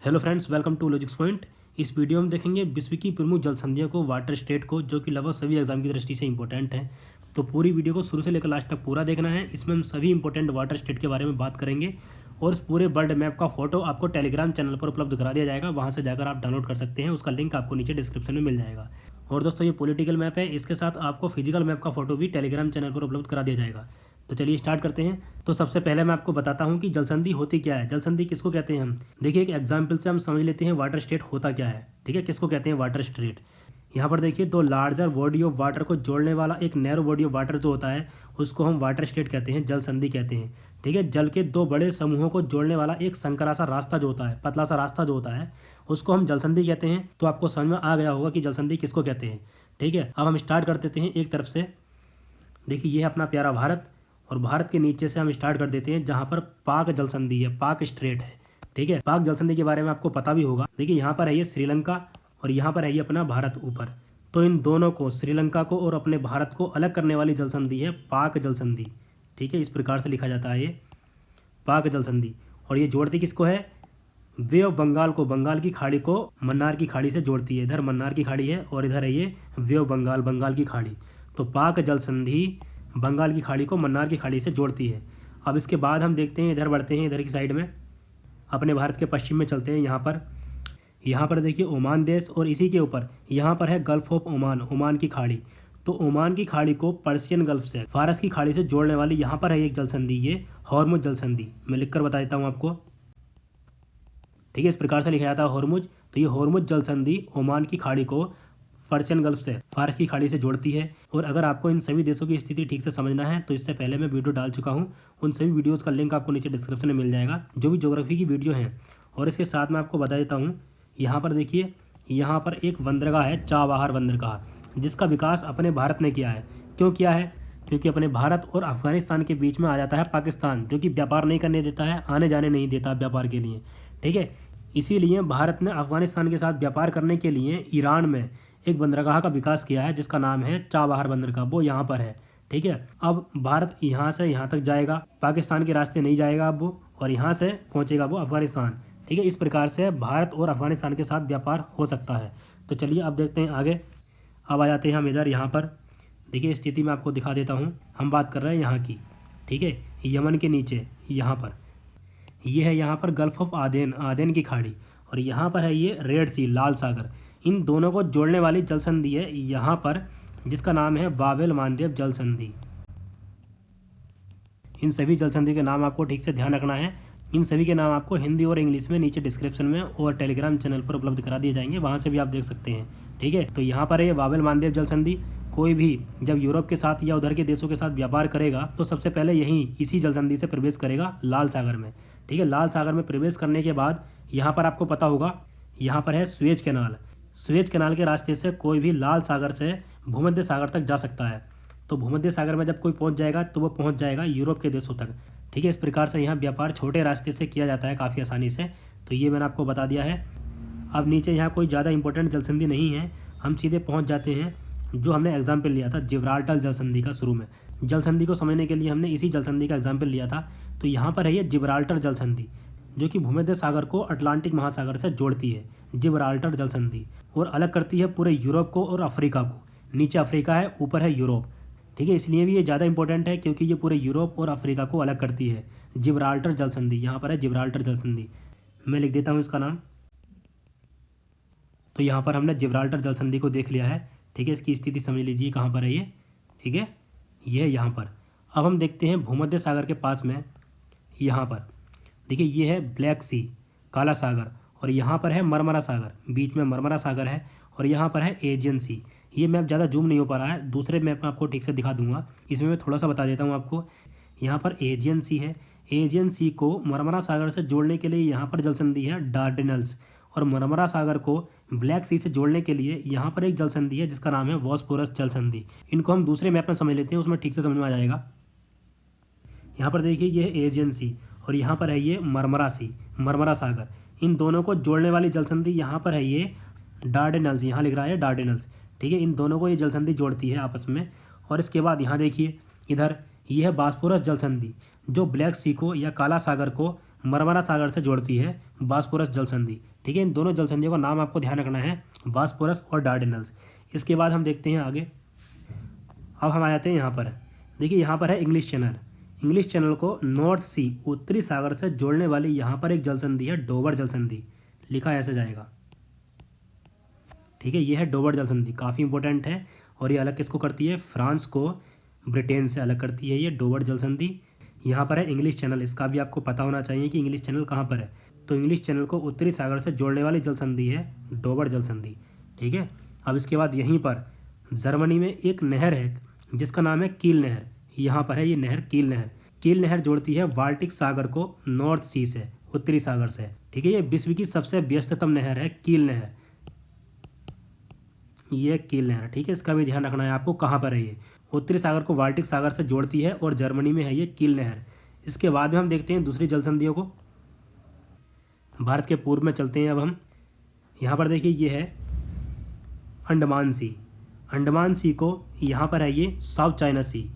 Hello friends, welcome to Logics Point. इस video में देखेंगे विश्व की प्रमुख जल संधियों को, वाटर स्टेट को, जो कि लगभग सभी एग्जाम की दृष्टि से इंपॉर्टेंट है। तो पूरी वीडियो को शुरू से लेकर लास्ट तक पूरा देखना है। इसमें हम सभी इंपॉर्टेंट वाटर स्टेट के बारे में बात करेंगे और इस पूरे वर्ल्ड मैप का फोटो आपको टेलीग्राम चैनल पर उपलब्ध करा दिया जाएगा। वहाँ से जाकर आप डाउनलोड कर सकते हैं, उसका लिंक आपको नीचे डिस्क्रिप्शन में मिल जाएगा। और दोस्तों, ये पॉलिटिकल मैप है, इसके साथ आपको फिजिकल मैप का फोटो भी टेलीग्राम चैनल पर उपलब्ध करा दिया जाएगा। तो चलिए स्टार्ट करते हैं। तो सबसे पहले मैं आपको बताता हूँ कि जल संधि होती क्या है, जल संधि किसको कहते हैं हम। देखिए, एक एग्जाम्पल से हम समझ लेते हैं वाटर स्टेट होता क्या है। ठीक है, किसको कहते हैं वाटर स्टेट। यहाँ पर देखिए, दो लार्जर बॉडी ऑफ वाटर को जोड़ने वाला एक नैरो बॉडी ऑफ वाटर जो होता है उसको हम वाटर स्टेट कहते हैं, जल संधि कहते हैं। ठीक है, जल के दो बड़े समूहों को जोड़ने वाला एक संकरा सा रास्ता जो होता है, पतला सा रास्ता जो होता है, उसको हम जल संधि कहते हैं। तो आपको समझ में आ गया होगा कि जल संधि किसको कहते हैं। ठीक है, अब हम स्टार्ट कर देते हैं एक तरफ से। देखिए, ये है अपना प्यारा भारत, और भारत के नीचे से हम स्टार्ट कर देते हैं जहाँ पर पाक जल संधि है, पाक स्ट्रेट है। ठीक है, पाक जल संधि के बारे में आपको पता भी होगा। देखिए, यहाँ पर है ये श्रीलंका और यहाँ पर है ये अपना भारत ऊपर। तो इन दोनों को, श्रीलंका को और अपने भारत को अलग करने वाली जल संधि है पाक जल संधि। ठीक है, इस प्रकार से लिखा जाता है ये पाक जल संधि। और ये जोड़ती किसको है? वे ऑफ बंगाल को, बंगाल की खाड़ी को मन्नार की खाड़ी से जोड़ती है। इधर मन्नार की खाड़ी है और इधर है ये वे ऑफ बंगाल, बंगाल की खाड़ी। तो पाक जल संधि बंगाल की खाड़ी को मन्नार की खाड़ी से जोड़ती है। अब इसके बाद हम देखते हैं, इधर बढ़ते हैं, इधर की साइड में अपने भारत के पश्चिम में चलते हैं। यहाँ पर देखिए ओमान देश, और इसी के ऊपर यहाँ पर है गल्फ ऑफ ओमान, ओमान की खाड़ी। तो ओमान की खाड़ी को पर्शियन गल्फ से, फारस की खाड़ी से जोड़ने वाली यहाँ पर है एक जल संधि, ये हॉर्मुज जल संधि। मैं लिखकर बता देता हूँ आपको। ठीक है, इस प्रकार से लिखा जाता है हॉर्मुज। तो ये हॉर्मुज जल संधि ओमान की खाड़ी को पर्शियन गल्फ से, फारस की खाड़ी से जोड़ती है। और अगर आपको इन सभी देशों की स्थिति ठीक से समझना है तो इससे पहले मैं वीडियो डाल चुका हूँ, उन सभी वीडियोज़ का लिंक आपको नीचे डिस्क्रिप्शन में मिल जाएगा, जो भी ज्योग्राफी की वीडियो हैं। और इसके साथ मैं आपको बता देता हूँ, यहाँ पर देखिए, यहाँ पर एक बंदरगाह है, चाबहार बंदरगाह, जिसका विकास अपने भारत ने किया है। क्यों किया है? क्योंकि अपने भारत और अफगानिस्तान के बीच में आ जाता है पाकिस्तान, जो कि व्यापार नहीं करने देता है, आने जाने नहीं देता व्यापार के लिए। ठीक है, इसीलिए भारत ने अफगानिस्तान के साथ व्यापार करने के लिए ईरान में एक बंदरगाह का विकास किया है, जिसका नाम है चाबहार बंदरगाह। वो यहाँ पर है। ठीक है, अब भारत यहाँ से यहाँ तक जाएगा, पाकिस्तान के रास्ते नहीं जाएगा अब वो, और यहाँ से पहुँचेगा वो अफगानिस्तान। ठीक है, इस प्रकार से भारत और अफगानिस्तान के साथ व्यापार हो सकता है। तो चलिए अब देखते हैं आगे। अब आ जाते हैं हम इधर, यहाँ पर देखिए स्थिति मैं आपको दिखा देता हूँ। हम बात कर रहे हैं यहाँ की। ठीक है, यमन के नीचे यहाँ पर ये है, यहाँ पर गल्फ ऑफ आदेन, आदेन की खाड़ी, और यहाँ पर है ये रेड सी, लाल सागर। इन दोनों को जोड़ने वाली जल संधि है यहाँ पर, जिसका नाम है बाबेल मालदीव जल संधि। इन सभी जल संधि के नाम आपको ठीक से ध्यान रखना है। इन सभी के नाम आपको हिंदी और इंग्लिश में नीचे डिस्क्रिप्शन में और टेलीग्राम चैनल पर उपलब्ध करा दिए जाएंगे, वहाँ से भी आप देख सकते हैं। ठीक है, तो यहाँ पर है बाबेल मालदीव जल संधि। कोई भी जब यूरोप के साथ या उधर के देशों के साथ व्यापार करेगा तो सबसे पहले यहीं इसी जल संधि से प्रवेश करेगा, लाल सागर में। ठीक है, लाल सागर में प्रवेश करने के बाद यहाँ पर आपको पता होगा, यहाँ पर है सुएज कैनाल। सुएज कैनाल के रास्ते से कोई भी लाल सागर से भूमध्य सागर तक जा सकता है। तो भूमध्य सागर में जब कोई पहुंच जाएगा तो वो पहुंच जाएगा यूरोप के देशों तक। ठीक है, इस प्रकार से यहाँ व्यापार छोटे रास्ते से किया जाता है काफ़ी आसानी से। तो ये मैंने आपको बता दिया है। अब नीचे यहाँ कोई ज़्यादा इंपॉर्टेंट जल संधि नहीं है, हम सीधे पहुँच जाते हैं जो हमने एग्जाम्पल लिया था जिब्राल्टर जल संधि का। शुरू में जल संधि को समझने के लिए हमने इसी जल संधि का एग्जाम्पल लिया था। तो यहाँ पर है ये जिब्राल्टर जल संधि, जो कि भूमध्य सागर को अटलांटिक महासागर से जोड़ती है, जिब्राल्टर जल संधि, और अलग करती है पूरे यूरोप को और अफ्रीका को। नीचे अफ्रीका है, ऊपर है यूरोप। ठीक है, इसलिए भी ये ज़्यादा इंपॉर्टेंट है क्योंकि ये पूरे यूरोप और अफ्रीका को अलग करती है। जिब्राल्टर जल संधि, यहाँ पर है जिब्राल्टर जल संधि। मैं लिख देता हूँ इसका नाम। तो यहाँ पर हमने जिब्राल्टर जल संधि को देख लिया है। ठीक है, इसकी स्थिति समझ लीजिए कहाँ पर है ये। ठीक है, ये यहाँ पर। अब हम देखते हैं भूमध्य सागर के पास में, यहाँ पर देखिए ये है ब्लैक सी, काला सागर, और यहाँ पर है मरमरा सागर, बीच में मरमरा सागर है, और यहाँ पर है एजियन सी। ये मैप ज़्यादा जूम नहीं हो पा रहा है, दूसरे मैप में आपको ठीक से दिखा दूंगा। इसमें मैं थोड़ा सा बता देता हूँ आपको। यहाँ पर एजियन सी है, एजियन सी को मरमरा सागर से जोड़ने के लिए यहाँ पर जल संधि है डार्डेनल्स, और मरमरा सागर को ब्लैक सी से जोड़ने के लिए यहाँ पर एक जल संधि है जिसका नाम है बॉस्फोरस जल संधि। इनको हम दूसरे मैप में समझ लेते हैं, उसमें ठीक से समझ में आ जाएगा। यहाँ पर देखिए ये है एजियन सी, और यहाँ पर है ये मरमरा सी, मरमरा सागर। इन दोनों को जोड़ने वाली जल संधि यहाँ पर है ये डार्डेनल्स, यहाँ लिख रहा है डार्डेनल्स। ठीक है, इन दोनों को ये जल संधि जोड़ती है आपस में। और इसके बाद यहाँ देखिए इधर ये है बॉस्फोरस जल संधि, जो ब्लैक सी को या काला सागर को मरमरा सागर से जोड़ती है बॉस्फोरस जल संधि। ठीक है, इन दोनों जल संधियों का नाम आपको ध्यान रखना है, बॉस्फोरस और डार्डेनल्स। इसके बाद हम देखते हैं आगे। अब हम आ जाते हैं यहाँ पर, देखिए यहाँ पर है इंग्लिश चैनल। इंग्लिश चैनल को नॉर्थ सी उत्तरी सागर से जोड़ने वाली यहाँ पर एक जल संधि है डोबर जल संधि, लिखा ऐसे जाएगा। ठीक है, ये है डोबर जल संधि, काफ़ी इंपॉर्टेंट है। और ये अलग किसको करती है, फ्रांस को ब्रिटेन से अलग करती है ये डोबर जल संधि। यहाँ पर है इंग्लिश चैनल, इसका भी आपको पता होना चाहिए कि इंग्लिश चैनल कहाँ पर है। तो इंग्लिश चैनल को उत्तरी सागर से जोड़ने वाली जल संधि है डोबर जल संधि। ठीक है, अब इसके बाद यहीं पर जर्मनी में एक नहर है जिसका नाम है कील नहर। यहाँ पर है ये नहर कील नहर। कील नहर जोड़ती है बाल्टिक सागर को नॉर्थ सी से, उत्तरी सागर से। ठीक है, ये विश्व की सबसे व्यस्ततम नहर है कील नहर, ये कील नहर। ठीक है, इसका भी ध्यान रखना है आपको, कहाँ पर है ये, उत्तरी सागर को बाल्टिक सागर से जोड़ती है और जर्मनी में है ये कील नहर। इसके बाद में हम देखते हैं दूसरी जल संधियों को। भारत के पूर्व में चलते हैं अब हम। यहाँ पर देखिए ये है अंडमान सी। अंडमान सी को यहाँ पर है ये साउथ चाइना सी,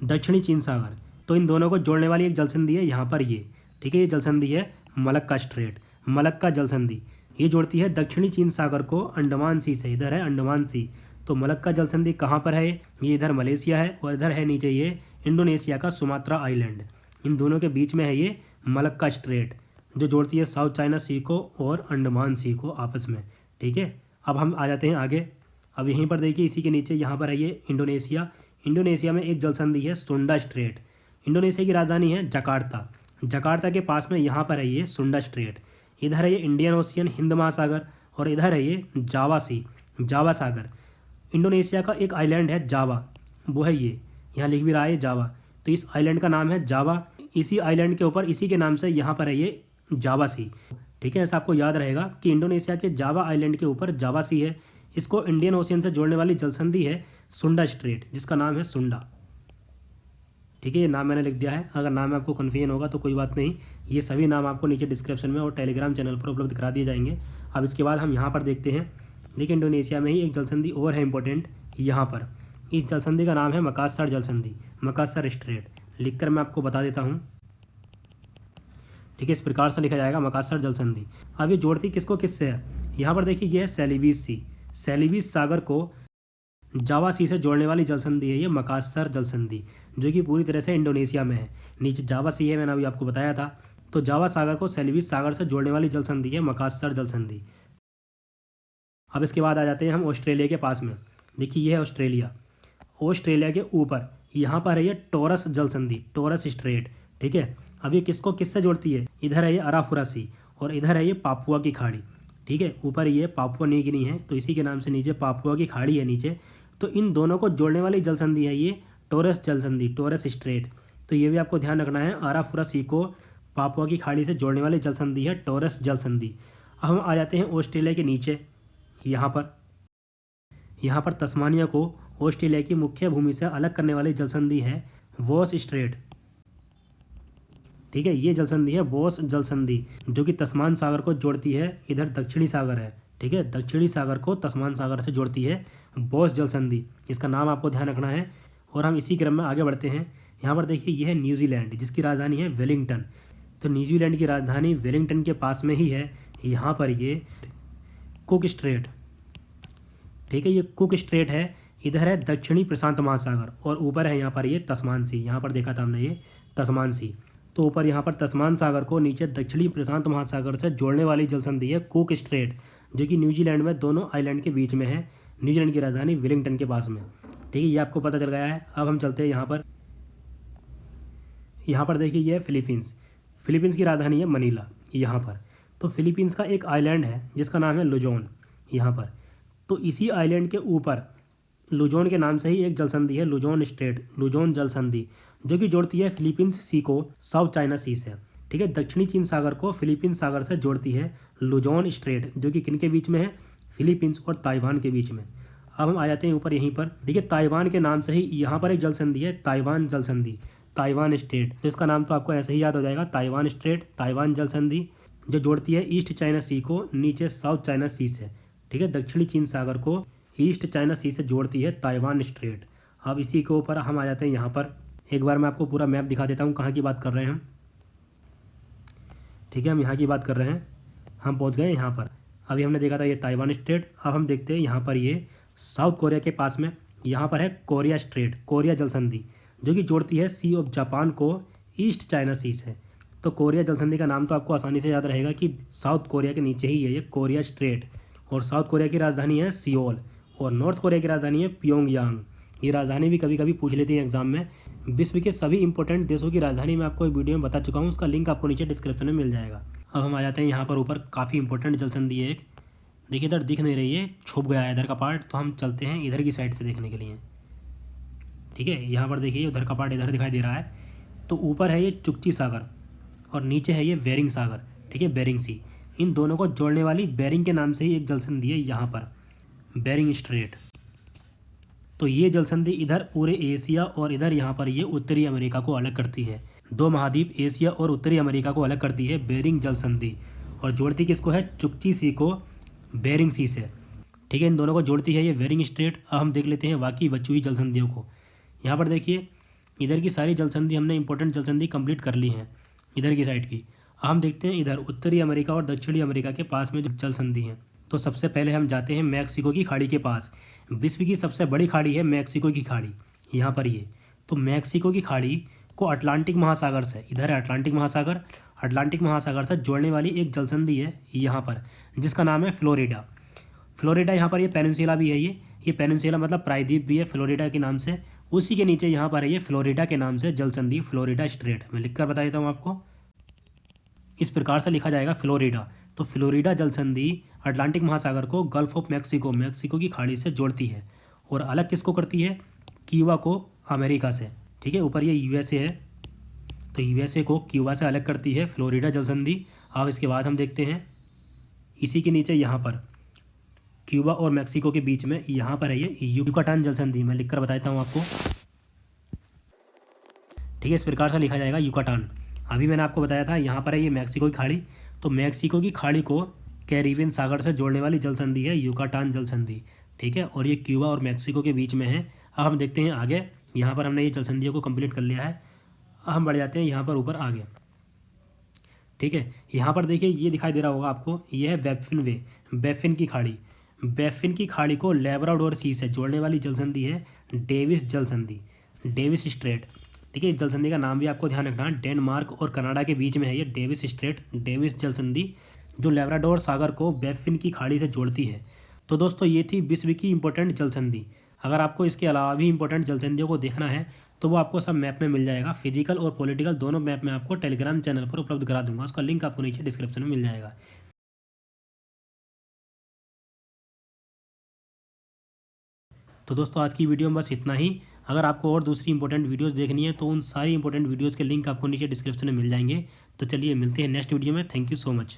दक्षिणी चीन सागर। तो इन दोनों को जोड़ने वाली एक जल संधि है यहाँ पर ये। ठीक है, ये जल संधि है मलक्का स्ट्रेट, मलक्का जल संधि। ये जोड़ती है दक्षिणी चीन सागर को अंडमान सी से, इधर है अंडमान सी। तो मलक्का जल संधि कहाँ पर है, ये इधर मलेशिया है और इधर है नीचे ये इंडोनेशिया का सुमात्रा आइलैंड। इन दोनों के बीच में है ये मलक्का स्ट्रेट जो जोड़ती है साउथ चाइना सी को और अंडमान सी को आपस में। ठीक है, अब हम आ जाते हैं आगे। अब यहीं पर देखिए इसी के नीचे यहाँ पर है ये इंडोनेशिया। इंडोनेशिया में एक जल संधि है सुंडा स्ट्रेट। इंडोनेशिया की राजधानी है जकार्ता। जकार्ता के पास में यहाँ पर है ये सुंडा स्ट्रेट। इधर है ये इंडियन ओशियन, हिंद महासागर, और इधर है ये जावा सी, जावा सागर। इंडोनेशिया का एक आइलैंड है जावा, वो है ये, यहाँ लिख भी रहा है जावा। तो इस आइलैंड का नाम है जावा। इसी आइलैंड के ऊपर इसी के नाम से यहाँ पर है ये जावा सी। ठीक है, ऐसा आपको याद रहेगा कि इंडोनेशिया के जावा आइलैंड के ऊपर जावा सी है। इसको इंडियन ओशियन से जोड़ने वाली जल संधि है सुंडा स्ट्रेट, जिसका नाम है सुंडा। ठीक है, ये नाम मैंने लिख दिया है, अगर नाम में आपको कन्फ्यूजन होगा तो कोई बात नहीं, ये सभी नाम आपको नीचे डिस्क्रिप्शन में और टेलीग्राम चैनल पर उपलब्ध करा दिए जाएंगे। अब इसके बाद हम यहाँ पर देखते हैं, देखिए इंडोनेशिया में ही एक जल संधि और है इंपॉर्टेंट यहाँ पर। इस जल संधि का नाम है मकासर जल संधि, मकासर स्ट्रेट। लिखकर मैं आपको बता देता हूँ। ठीक है, इस प्रकार से लिखा जाएगा मकासर जल संधि। अब ये जोड़ती किसको किससे है, यहाँ पर देखिए ये है सेलिबीस सी। सेलिबीस सागर को जावा सी से जोड़ने वाली जल संधि है ये मकासर जल संधि, जो कि पूरी तरह से इंडोनेशिया में है। नीचे जावा सी है, मैंने अभी आपको बताया था। तो जावा सागर को सेलिबीस सागर से जोड़ने वाली जल संधि है मकासर जल संधि। अब इसके बाद आ जाते हैं हम ऑस्ट्रेलिया के पास में। देखिए ये है ऑस्ट्रेलिया। ऑस्ट्रेलिया के ऊपर यहाँ पर है ये टॉरस जल संधि, टॉरस स्ट्रेट। ठीक है, अब ये किसको किससे जोड़ती है, इधर है ये अराफुरा सी और इधर है ये पापुआ की खाड़ी। ठीक है, ऊपर ये पापुआ न्यू गिनी है तो इसी के नाम से नीचे पापुआ की खाड़ी है नीचे। तो इन दोनों को जोड़ने वाली जल संधि है ये टॉरस जल संधि, टॉरस स्ट्रेट। तो ये भी आपको ध्यान रखना है, अराफुरा सी को पापुआ की खाड़ी से जोड़ने वाली जल संधि है टॉरस जल संधि। अब हम आ जाते हैं ऑस्ट्रेलिया के नीचे। यहाँ पर तस्मानिया को ऑस्ट्रेलिया की मुख्य भूमि से अलग करने वाली जल संधि है वॉस स्ट्रेट। ठीक है, ये जल संधि है वॉस जल संधि, जो कि तस्मान सागर को जोड़ती है, इधर दक्षिणी सागर है। ठीक है, दक्षिणी सागर को तस्मान सागर से जोड़ती है वॉस जल संधि, इसका नाम आपको ध्यान रखना है। और हम इसी क्रम में आगे बढ़ते हैं। यहाँ पर देखिए ये है न्यूजीलैंड, जिसकी राजधानी है वेलिंगटन। तो न्यूजीलैंड की राजधानी वेलिंगटन के पास में ही है यहाँ पर ये कुक स्ट्रेट। ठीक है, ये कुक स्ट्रेट है, इधर है दक्षिणी प्रशांत महासागर और ऊपर है यहाँ पर ये तस्मान सी। यहाँ पर देखा था हमने ये तस्मान सी। तो ऊपर यहाँ पर तस्मान सागर को नीचे दक्षिणी प्रशांत महासागर से जोड़ने वाली जल संधि है कुक स्ट्रेट, जो कि न्यूजीलैंड में दोनों आइलैंड के बीच में है, न्यूजीलैंड की राजधानी वेलिंगटन के पास में। ठीक है, ये आपको पता चल गया है। अब हम चलते हैं यहाँ पर देखिए ये फिलीपींस। फिलीपींस की राजधानी है मनीला यहाँ पर। तो फिलीपींस का एक आइलैंड है जिसका नाम है लुजोन यहाँ पर। तो इसी आइलैंड के ऊपर लुजोन के नाम से ही एक जल संधि है लुजोन स्ट्रेट, लुजोन जल संधि, जो कि जोड़ती है फिलीपींस सी को साउथ चाइना सी से। ठीक है, दक्षिणी चीन सागर को फिलीपींस सागर से जोड़ती है लुजोन स्ट्रेट, जो कि किनके बीच में है, फिलीपींस और ताइवान के बीच में। अब हम आ जाते हैं ऊपर यहीं पर, देखिए ताइवान के नाम से ही यहाँ पर एक जल संधि है ताइवान जल संधि, ताइवान स्ट्रेट। तो इसका नाम तो आपको ऐसे ही याद हो जाएगा, ताइवान स्ट्रेट, ताइवान जल संधि, जो जोड़ती है ईस्ट चाइना सी को नीचे साउथ चाइना सी से। ठीक है, दक्षिणी चीन सागर को ईस्ट चाइना सी से जोड़ती है ताइवान स्ट्रेट। अब इसी के ऊपर हम आ जाते हैं यहाँ पर। एक बार मैं आपको पूरा मैप दिखा देता हूँ कहाँ की बात कर रहे हैं हम। ठीक है, हम यहाँ की बात कर रहे हैं। हम पहुँच गए यहाँ पर। अभी हमने देखा था ये ताइवान स्ट्रेट। अब हम देखते हैं यहाँ पर ये साउथ कोरिया के पास में यहाँ पर है कोरिया स्ट्रेट, कोरिया जलसंधि, जो कि जोड़ती है सी ऑफ जापान को ईस्ट चाइना सी से। तो कोरिया जलसंधि का नाम तो आपको आसानी से याद रहेगा कि साउथ कोरिया के नीचे ही है ये कोरिया स्ट्रेट। और साउथ कोरिया की राजधानी है सियोल और नॉर्थ कोरिया की राजधानी है प्योंगयांग। ये राजधानी भी कभी कभी पूछ लेती है एग्जाम में। विश्व के सभी इंपॉर्टेंट देशों की राजधानी मैं आपको एक वीडियो में बता चुका हूँ, उसका लिंक आपको नीचे डिस्क्रिप्शन में मिल जाएगा। अब हम आ जाते हैं यहाँ पर ऊपर, काफ़ी इंपॉर्टेंट जलसंधि है एक। देखिए इधर दिख नहीं रही है, छुप गया है इधर का पार्ट, तो हम चलते हैं इधर की साइड से देखने के लिए। ठीक है, यहाँ पर देखिए उधर का पार्ट इधर दिखाई दे रहा है। तो ऊपर है ये चुक्ची सागर और नीचे है ये बेरिंग सागर। ठीक है, बेरिंग सी। इन दोनों को जोड़ने वाली बेरिंग के नाम से ही एक जलसंधि है यहाँ पर, बेरिंग स्ट्रेट। तो ये जलसंधि इधर पूरे एशिया और इधर यहाँ पर ये उत्तरी अमेरिका को अलग करती है। दो महाद्वीप एशिया और उत्तरी अमेरिका को अलग करती है बेरिंग जलसंधि, और जोड़ती किसको है, चुक्ची सी को बेरिंग सी से। ठीक है, इन दोनों को जोड़ती है ये बेरिंग स्ट्रेट। अब हम देख लेते हैं बाकी बची हुई जलसंधियों को। यहाँ पर देखिए इधर की सारी जलसंधि हमने इंपॉर्टेंट जलसंधि कंप्लीट कर ली हैं इधर की साइड की। अब हम देखते हैं इधर उत्तरी अमेरिका और दक्षिणी अमेरिका के पास में जो जलसंधि हैं। तो सबसे पहले हम जाते हैं मैक्सिको की खाड़ी के पास। विश्व की सबसे बड़ी खाड़ी है मैक्सिको की खाड़ी, यहाँ पर ये। तो मैक्सिको की खाड़ी को अटलांटिक महासागर से, इधर है अटलांटिक महासागर, अटलांटिक महासागर से जोड़ने वाली एक जलसंधि है यहाँ पर, जिसका नाम है फ्लोरिडा। फ्लोरिडा यहाँ पर ये पेनिनसुला भी है, ये पेनिनसुला मतलब प्रायद्वीप भी है फ्लोरिडा के नाम से। उसी के नीचे यहाँ पर है ये फ्लोरिडा के नाम से जलसंधि, फ्लोरिडा स्ट्रेट। मैं लिखकर बता देता हूँ आपको, इस प्रकार से लिखा जाएगा फ्लोरिडा। तो फ्लोरिडा जलसंधि अटलांटिक महासागर को गल्फ ऑफ मैक्सिको, मैक्सिको की खाड़ी से जोड़ती है, और अलग किसको करती है, क्यूबा को अमेरिका से। ठीक है, ऊपर ये यूएसए है, तो यूएसए को क्यूबा से अलग करती है फ्लोरिडा जलसंधि। अब इसके बाद हम देखते हैं इसी के नीचे यहाँ पर क्यूबा और मैक्सिको के बीच में यहाँ पर है ये युकाटान जलसंधि। मैं लिखकर बताता हूँ आपको। ठीक है, इस प्रकार से लिखा जाएगा युकाटान। अभी मैंने आपको बताया था यहाँ पर है ये मैक्सिको की खाड़ी। तो मैक्सिको की खाड़ी को कैरिबियन सागर से जोड़ने वाली जलसंधि है युकाटान जलसंधि। ठीक है, और ये क्यूबा और मैक्सिको के बीच में है। अब हम देखते हैं आगे। यहाँ पर हमने ये जलसंधियों को कंप्लीट कर लिया है। अब हम बढ़ जाते हैं यहाँ पर ऊपर आगे। ठीक है, यहाँ पर देखिए ये दिखाई दे रहा होगा आपको, ये है बैफिन वे, बैफिन की खाड़ी। बैफिन की खाड़ी को लैब्राडोर सी से जोड़ने वाली जलसंधि है डेविस जलसंधि, डेविस स्ट्रेट। ठीक है, इस जलसंधि का नाम भी आपको ध्यान रखना, डेनमार्क और कनाडा के बीच में है ये डेविस स्ट्रेट, डेविस जलसंधि, जो लैब्राडोर सागर को बैफिन की खाड़ी से जोड़ती है। तो दोस्तों ये थी विश्व की इंपॉर्टेंट जलसंधि। अगर आपको इसके अलावा भी इंपॉर्टेंट जलसंधियों को देखना है तो वो आपको सब मैप में मिल जाएगा। फिजिकल और पॉलिटिकल दोनों मैप में आपको टेलीग्राम चैनल पर उपलब्ध करा दूंगा, उसका लिंक आपको नीचे डिस्क्रिप्शन में मिल जाएगा। तो दोस्तों आज की वीडियो में बस इतना ही। अगर आपको और दूसरी इंपॉर्टेंट वीडियोस देखनी है तो उन सारी इंपॉर्टेंट वीडियोस के लिंक आपको नीचे डिस्क्रिप्शन में मिल जाएंगे। तो चलिए मिलते हैं नेक्स्ट वीडियो में। Thank you so much.